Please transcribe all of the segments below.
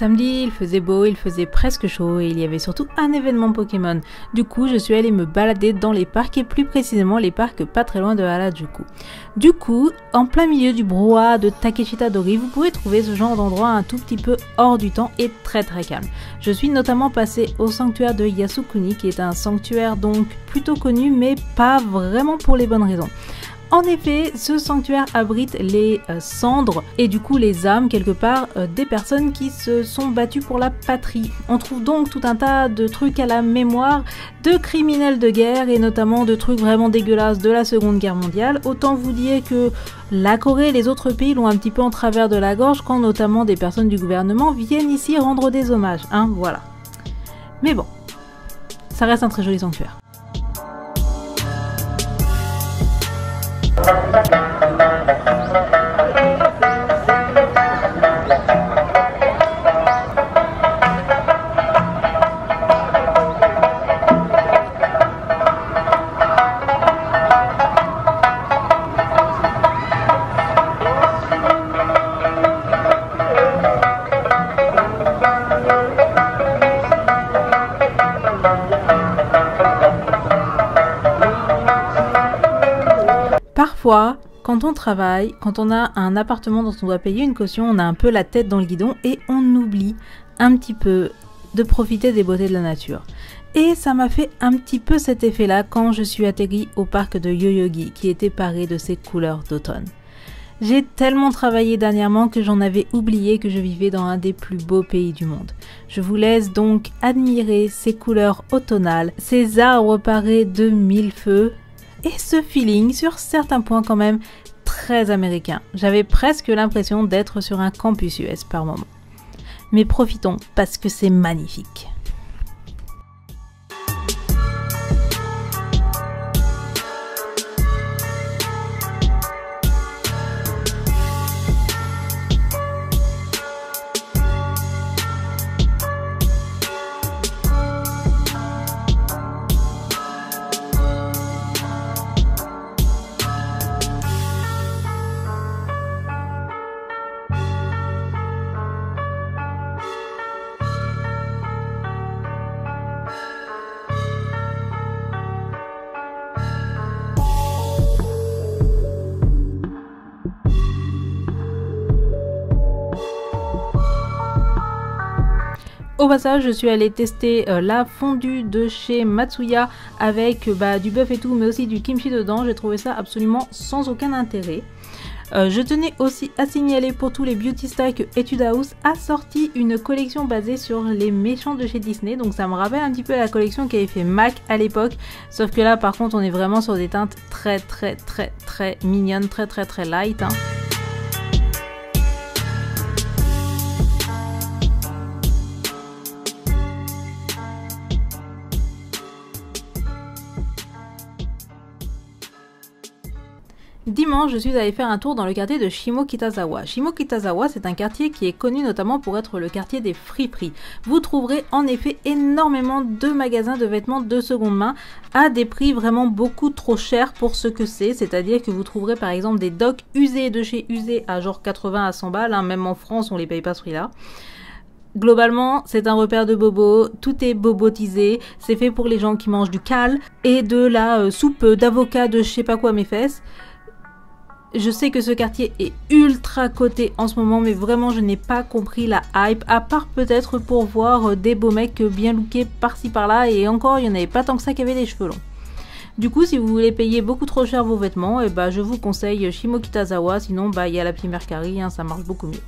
Samedi, il faisait beau, il faisait presque chaud et il y avait surtout un événement Pokémon. Du coup, je suis allée me balader dans les parcs et plus précisément les parcs pas très loin de Harajuku. Du coup, en plein milieu du brouhaha de Takeshita-dori, vous pouvez trouver ce genre d'endroit un tout petit peu hors du temps et très calme. Je suis notamment passée au sanctuaire de Yasukuni qui est un sanctuaire donc plutôt connu mais pas vraiment pour les bonnes raisons. En effet, ce sanctuaire abrite les cendres et du coup les âmes quelque part des personnes qui se sont battues pour la patrie. On trouve donc tout un tas de trucs à la mémoire de criminels de guerre et notamment de trucs vraiment dégueulasses de la Seconde Guerre mondiale. Autant vous dire que la Corée et les autres pays l'ont un petit peu en travers de la gorge quand notamment des personnes du gouvernement viennent ici rendre des hommages, hein, voilà. Mais bon, ça reste un très joli sanctuaire. Parfois, quand on travaille, quand on a un appartement dont on doit payer une caution, on a un peu la tête dans le guidon et on oublie un petit peu de profiter des beautés de la nature. Et ça m'a fait un petit peu cet effet-là quand je suis atterrie au parc de Yoyogi qui était paré de ses couleurs d'automne. J'ai tellement travaillé dernièrement que j'en avais oublié que je vivais dans un des plus beaux pays du monde. Je vous laisse donc admirer ces couleurs automnales, ces arbres parés de mille feux, et ce feeling sur certains points quand même très américain. J'avais presque l'impression d'être sur un campus US par moment. Mais profitons parce que c'est magnifique. Au passage, je suis allée tester la fondue de chez Matsuya avec du bœuf et tout, mais aussi du kimchi dedans. J'ai trouvé ça absolument sans aucun intérêt. Je tenais aussi à signaler pour tous les beautystas que Etude House a sorti une collection basée sur les méchants de chez Disney. Donc ça me rappelle un petit peu la collection qu'avait fait MAC à l'époque. Sauf que là par contre on est vraiment sur des teintes très mignonnes, très light. Hein. Dimanche, je suis allée faire un tour dans le quartier de Shimokitazawa. Shimokitazawa, c'est un quartier qui est connu notamment pour être le quartier des friperies. Vous trouverez en effet énormément de magasins de vêtements de seconde main à des prix vraiment beaucoup trop chers pour ce que c'est. C'est-à-dire que vous trouverez par exemple des docks usés de chez usés à genre 80 à 100 balles. Hein. Même en France, on les paye pas ce prix-là. Globalement, c'est un repère de bobo, tout est bobotisé, c'est fait pour les gens qui mangent du cal et de la soupe d'avocat de je sais pas quoi mes fesses. Je sais que ce quartier est ultra coté en ce moment, mais vraiment je n'ai pas compris la hype, à part peut-être pour voir des beaux mecs bien lookés par-ci par-là, et encore il n'y en avait pas tant que ça qui avaient des cheveux longs. Du coup, si vous voulez payer beaucoup trop cher vos vêtements, je vous conseille Shimokitazawa, sinon il y a la petite Mercari, hein, ça marche beaucoup mieux.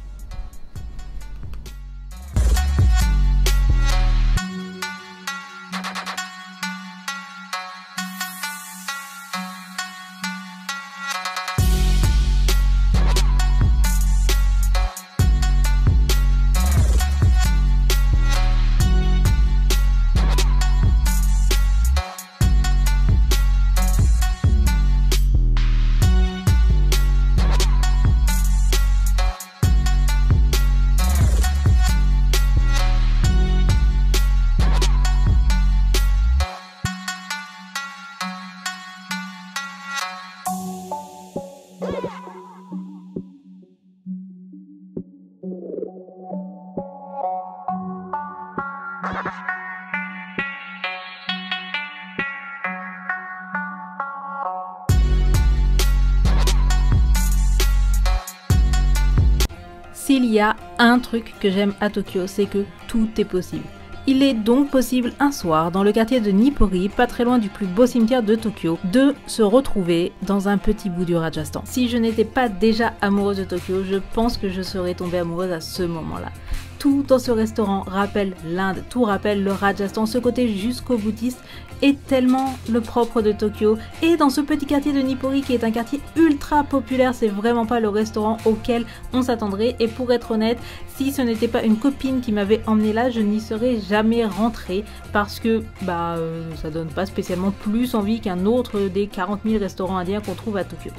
S'il y a un truc que j'aime à Tokyo, c'est que tout est possible. Il est donc possible un soir, dans le quartier de Nippori, pas très loin du plus beau cimetière de Tokyo, de se retrouver dans un petit bout du Rajasthan. Si je n'étais pas déjà amoureuse de Tokyo, je pense que je serais tombée amoureuse à ce moment-là. Tout dans ce restaurant rappelle l'Inde, tout rappelle le Rajasthan, ce côté jusqu'au boutiste est tellement le propre de Tokyo. Et dans ce petit quartier de Nippori qui est un quartier ultra populaire, c'est vraiment pas le restaurant auquel on s'attendrait. Et pour être honnête, si ce n'était pas une copine qui m'avait emmené là, je n'y serais jamais rentrée parce que ça donne pas spécialement plus envie qu'un autre des 40 000 restaurants indiens qu'on trouve à Tokyo.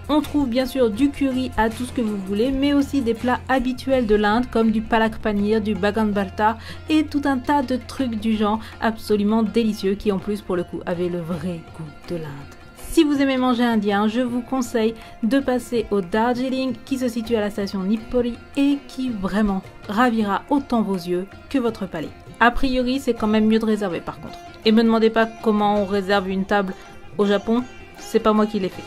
On trouve bien sûr du curry à tout ce que vous voulez, mais aussi des plats habituels de l'Inde comme du palak paneer, du bagan bharta et tout un tas de trucs du genre absolument délicieux qui en plus pour le coup avaient le vrai goût de l'Inde. Si vous aimez manger indien, je vous conseille de passer au Darjeeling qui se situe à la station Nippori et qui vraiment ravira autant vos yeux que votre palais. A priori, c'est quand même mieux de réserver par contre. Et me demandez pas comment on réserve une table au Japon, c'est pas moi qui l'ai fait.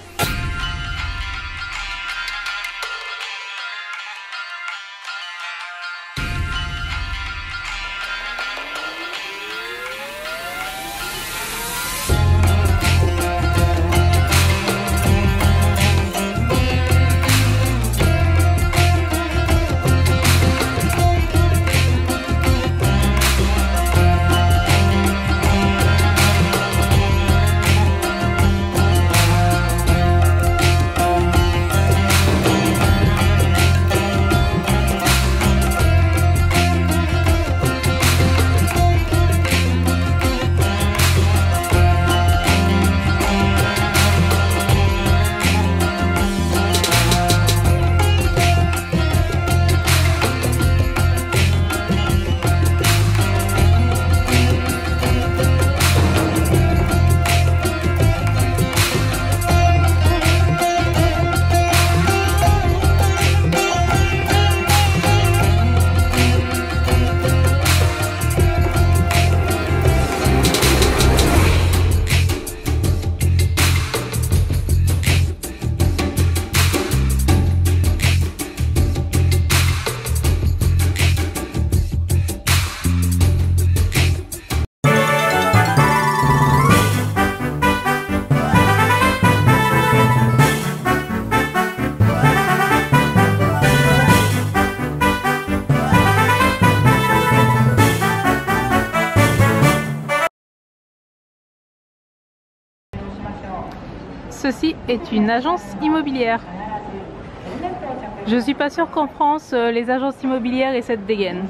Ceci est une agence immobilière. Je suis pas sûre qu'en France, les agences immobilières aient cette dégaine.